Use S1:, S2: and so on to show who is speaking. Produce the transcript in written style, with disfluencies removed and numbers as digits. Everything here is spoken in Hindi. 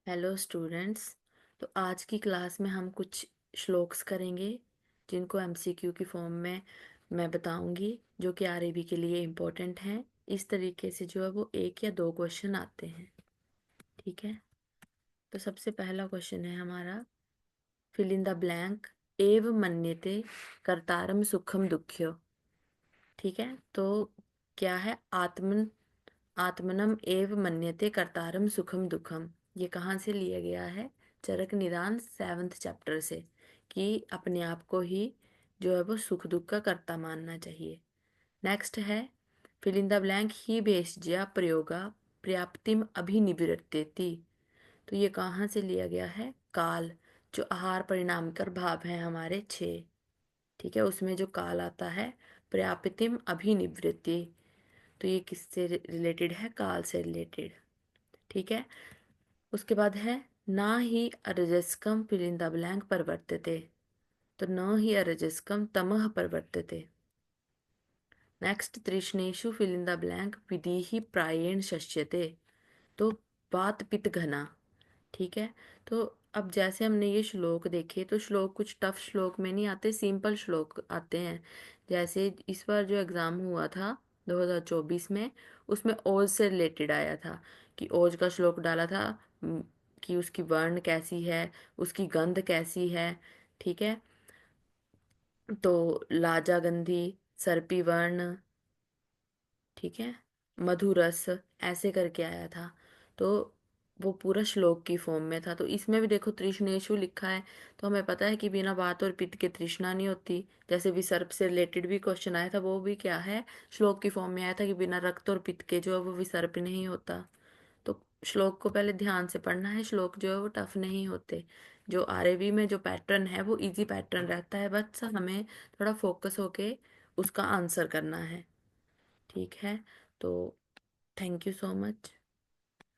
S1: Hello students. तो आज की क्लास में हम कुछ श्लोक्स करेंगे जिनको एमसीक्यू की फॉर्म में मैं बताऊंगी, जो कि आरएबी के लिए इम्पोर्टेंट हैं। इस तरीके से जो है वो एक या दो क्वेश्चन आते हैं। ठीक है। तो सबसे पहला क्वेश्चन है हमारा, फिल इन द ब्लैंक एव मन्यते कर्तारम सुखम दुख्यो। ठीक है। तो क्या है आत्मनम एव मन्यते कर्तारम सुखम दुखम। ये कहाँ से लिया गया है? चरक निदान 7th चैप्टर से, कि अपने आप को ही जो है वो सुख दुख का कर्ता मानना चाहिए। नेक्स्ट है, फिल इन द ब्लैंक ही भेषज्या प्रयोगा पर्याप्तिम अभिनिवृत्तेति। तो ये कहाँ से लिया गया है? काल, जो आहार परिणाम कर भाव है हमारे 6। ठीक है, उसमें जो काल आता है पर्याप्तिम अभिनिवृत्ति, तो ये किससे रिलेटेड है? काल से रिलेटेड। ठीक है। उसके बाद है, ना ही अरजस्कम फिल इन द ब्लैंक परिवर्तते। तो न ही अरजस्कम तमह परिवर्तते। नेक्स्ट, तृष्णेषु फिल इन द ब्लैंक विधि ही प्रायेण शस्यते। तो बात पित घना। ठीक है। तो अब जैसे हमने ये श्लोक देखे, तो श्लोक कुछ टफ श्लोक में नहीं आते, सिंपल श्लोक आते हैं। जैसे इस बार जो एग्जाम हुआ था 2024 में, उसमें ओज से रिलेटेड आया था, कि ओज का श्लोक डाला था। कि उसकी वर्ण कैसी है, उसकी गंध कैसी है। ठीक है। तो लाजा गंधी, सर्पी वर्ण, ठीक है, मधुरस, ऐसे करके आया था। तो वो पूरा श्लोक की फॉर्म में था। तो इसमें भी देखो तृष्णेषु लिखा है, तो हमें पता है कि बिना वात और पित्त के तृष्णा नहीं होती। जैसे विसर्प से रिलेटेड भी क्वेश्चन आया था, वो भी क्या है? श्लोक की फॉर्म में आया था कि बिना रक्त और पित्त के जो है वो विसर्प नहीं होता। तो श्लोक को पहले ध्यान से पढ़ना है, श्लोक जो है वो टफ नहीं होते। जो आरएबी में जो पैटर्न है वो इजी पैटर्न रहता है, बस हमें थोड़ा फोकस होके उसका आंसर करना है। ठीक है। तो थैंक यू सो मच।